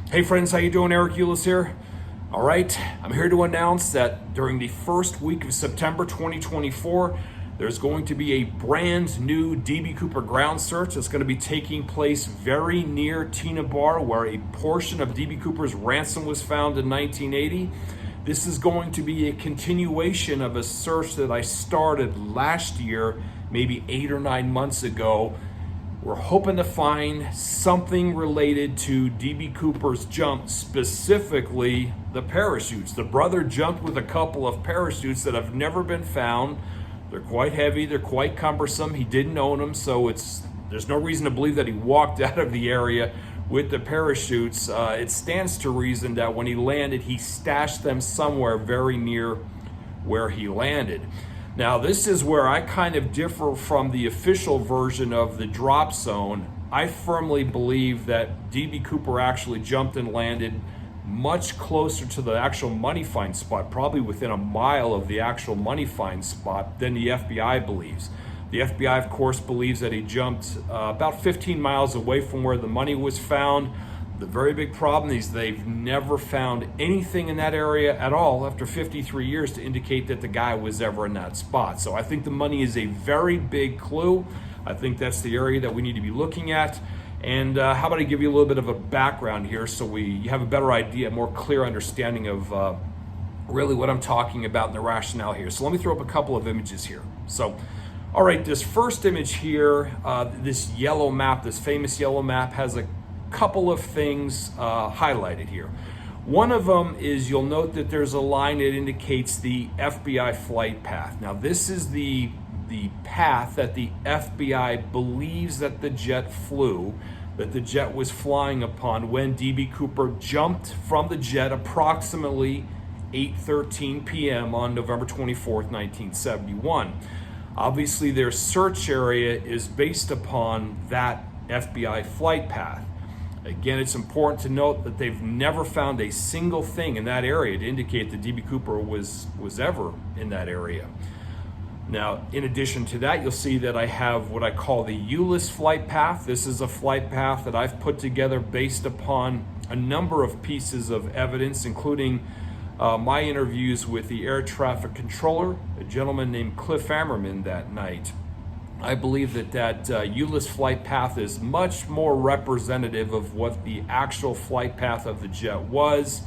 Hey friends, how you doing? Eric Ulis here. All right, I'm here to announce that during the first week of September 2024, there's going to be a brand new DB Cooper ground search that's going to be taking place very near Tina Bar, where a portion of DB Cooper's ransom was found in 1980. This is going to be a continuation of a search that I started last year, maybe 8 or 9 months ago. We're hoping to find something related to DB Cooper's jump, specifically the parachutes. The brother jumped with a couple of parachutes that have never been found. They're quite heavy, they're quite cumbersome. He didn't own them, so there's no reason to believe that he walked out of the area with the parachutes. It stands to reason that when he landed, he stashed them somewhere very near where he landed. Now, this is where I kind of differ from the official version of the drop zone. I firmly believe that DB Cooper actually jumped and landed much closer to the actual money find spot, probably within a mile of the actual money find spot, than the FBI believes. The FBI, of course, believes that he jumped about 15 miles away from where the money was found. The very big problem is they've never found anything in that area at all after 53 years to indicate that the guy was ever in that spot. So I think the money is a very big clue. I think that's the area that we need to be looking at. And how about I give you a little bit of a background here so you have a better idea, a more clear understanding of really what I'm talking about and the rationale here. So let me throw up a couple of images here. So, all right, this first image here, this yellow map, this famous yellow map, has a couple of things highlighted here. One of them is you'll note that there's a line that indicates the FBI flight path. Now this is the path that the FBI believes that the jet flew, that the jet was flying upon when DB Cooper jumped from the jet approximately 8:13 p.m. on November 24th, 1971. Obviously their search area is based upon that FBI flight path. Again, it's important to note that they've never found a single thing in that area to indicate that DB Cooper was ever in that area. Now, in addition to that, you'll see that I have what I call the Ulis flight path. This is a flight path that I've put together based upon a number of pieces of evidence, including my interviews with the air traffic controller, a gentleman named Cliff Ammerman, that night. I believe that Ulis flight path is much more representative of what the actual flight path of the jet was,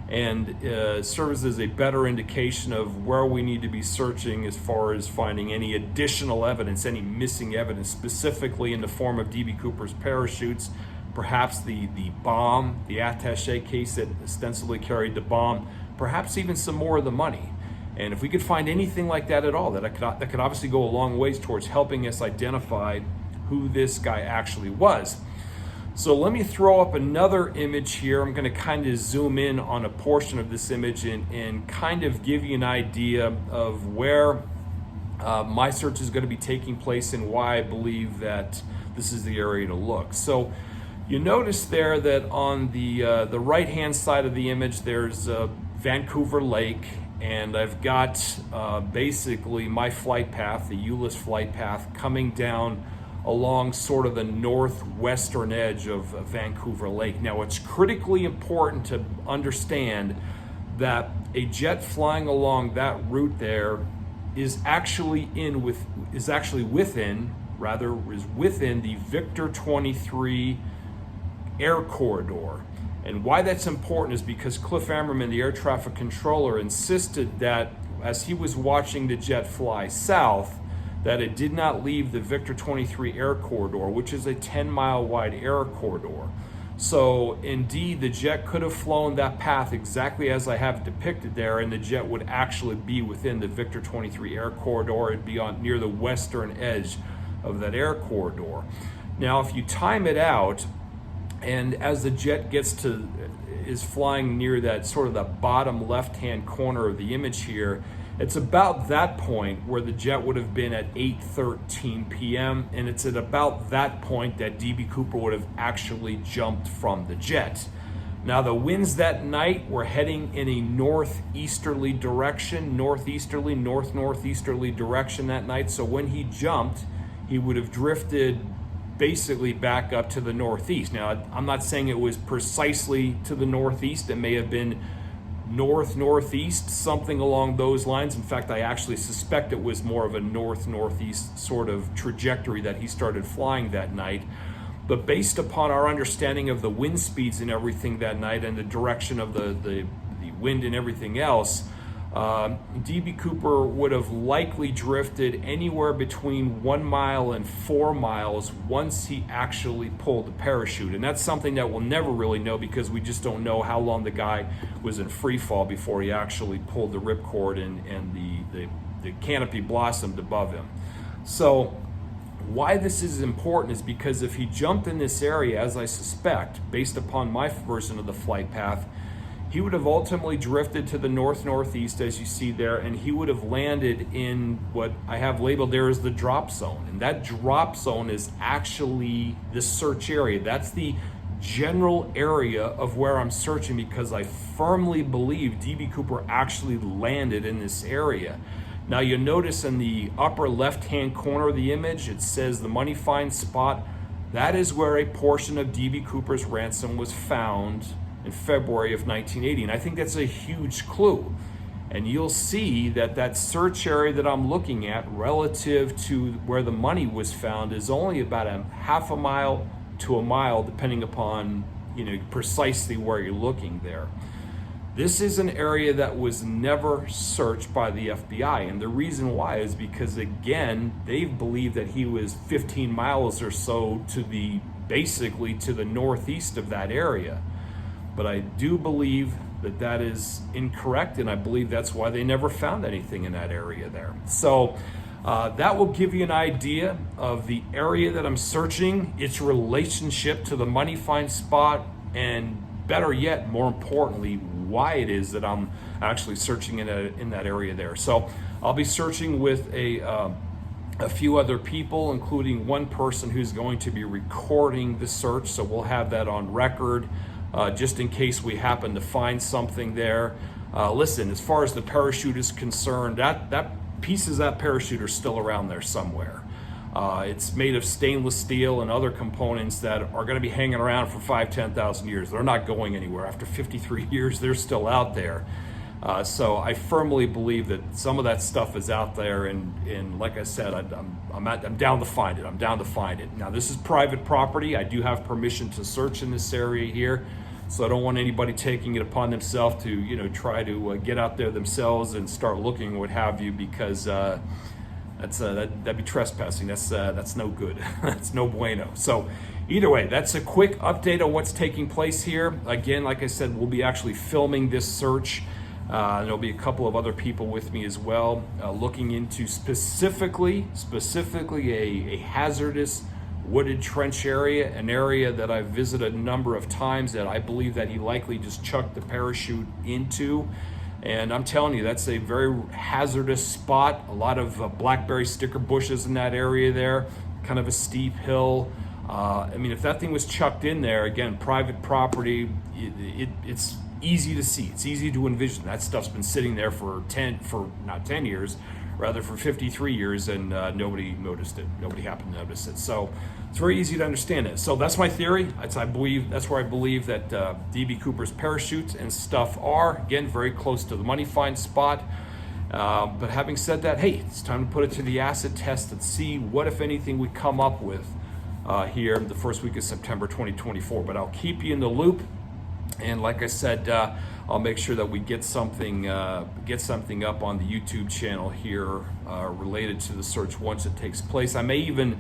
and serves as a better indication of where we need to be searching as far as finding any additional evidence, any missing evidence, specifically in the form of DB Cooper's parachutes, perhaps the bomb, the attaché case that ostensibly carried the bomb, perhaps even some more of the money. And if we could find anything like that at all, that could obviously go a long ways towards helping us identify who this guy actually was. So let me throw up another image here. I'm going to kind of zoom in on a portion of this image and kind of give you an idea of where my search is going to be taking place and why I believe that this is the area to look. So you notice there that on the right-hand side of the image, there's Vancouver Lake. And I've got basically my flight path, the Ulis flight path, coming down along sort of the northwestern edge of Vancouver Lake. Now, it's critically important to understand that a jet flying along that route there is actually within the Victor 23 air corridor. And why that's important is because Cliff Ammerman, the air traffic controller, insisted that as he was watching the jet fly south, that it did not leave the Victor 23 air corridor, which is a 10-mile wide air corridor. So indeed, the jet could have flown that path exactly as I have depicted there, and the jet would actually be within the Victor 23 air corridor. It'd be near the western edge of that air corridor. Now, if you time it out, and as the jet is flying near that sort of the bottom left-hand corner of the image here, it's about that point where the jet would have been at 8:13 p.m. and it's at about that point that DB Cooper would have actually jumped from the jet. Now the winds that night were heading in a northeasterly direction, northeasterly direction that night. So when he jumped, he would have drifted basically back up to the northeast. Now, I'm not saying it was precisely to the northeast. It may have been northeast, something along those lines. In fact, I actually suspect it was more of a northeast sort of trajectory that he started flying that night. But based upon our understanding of the wind speeds and everything that night and the direction of the wind and everything else, D.B. Cooper would have likely drifted anywhere between 1 mile and 4 miles once he actually pulled the parachute. And that's something that we'll never really know, because we just don't know how long the guy was in free fall before he actually pulled the ripcord and the canopy blossomed above him. So why this is important is because if he jumped in this area, as I suspect, based upon my version of the flight path, he would have ultimately drifted to the northeast, as you see there, and he would have landed in what I have labeled there as the drop zone. And that drop zone is actually the search area. That's the general area of where I'm searching, because I firmly believe D.B. Cooper actually landed in this area. Now, you'll notice in the upper left-hand corner of the image, it says the money find spot. That is where a portion of D.B. Cooper's ransom was found in February of 1980. And I think that's a huge clue. And you'll see that that search area that I'm looking at relative to where the money was found is only about a half a mile to a mile, depending upon, precisely where you're looking there. This is an area that was never searched by the FBI. And the reason why is because, again, they believe that he was 15 miles or so basically to the northeast of that area. But I do believe that that is incorrect, and I believe that's why they never found anything in that area there. So that will give you an idea of the area that I'm searching, its relationship to the money find spot, and better yet, more importantly, why it is that I'm actually searching in that area there. So I'll be searching with a few other people, including one person who's going to be recording the search. So we'll have that on record, just in case we happen to find something there. Listen, as far as the parachute is concerned, that pieces of that parachute are still around there somewhere. It's made of stainless steel and other components that are going to be hanging around for 5,000-10,000 years. They're not going anywhere. After 53 years, they're still out there. So I firmly believe that some of that stuff is out there, and like I said, I'm down to find it. I'm down to find it. Now, this is private property. I do have permission to search in this area here, so I don't want anybody taking it upon themselves to try to get out there themselves and start looking or what have you, because that'd be trespassing. That's no good. That's no bueno. So either way, that's a quick update on what's taking place here. Again, like I said, we'll be actually filming this search. There'll be a couple of other people with me as well, looking into specifically a hazardous wooded trench area, an area that I've visited a number of times that I believe that he likely just chucked the parachute into. And I'm telling you, that's a very hazardous spot. A lot of blackberry sticker bushes in that area there, kind of a steep hill. If that thing was chucked in there, again, private property, it's easy to see. It's easy to envision. That stuff's been sitting there for not 10 years, rather for 53 years, and nobody noticed it. Nobody happened to notice it. So it's very easy to understand it. So that's my theory. That's where I believe that D.B. Cooper's parachutes and stuff are, again, very close to the money find spot. But having said that, hey, it's time to put it to the acid test and see what, if anything, we come up with here the first week of September 2024. But I'll keep you in the loop. And like I said, I'll make sure that we get something up on the YouTube channel here related to the search once it takes place. I may even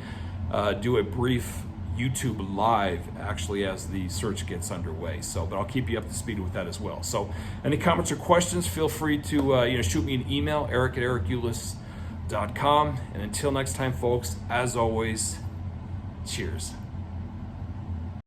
do a brief YouTube live actually as the search gets underway. So, but I'll keep you up to speed with that as well. So, any comments or questions? Feel free to shoot me an email, eric@ericulis.com. And until next time, folks, as always, cheers.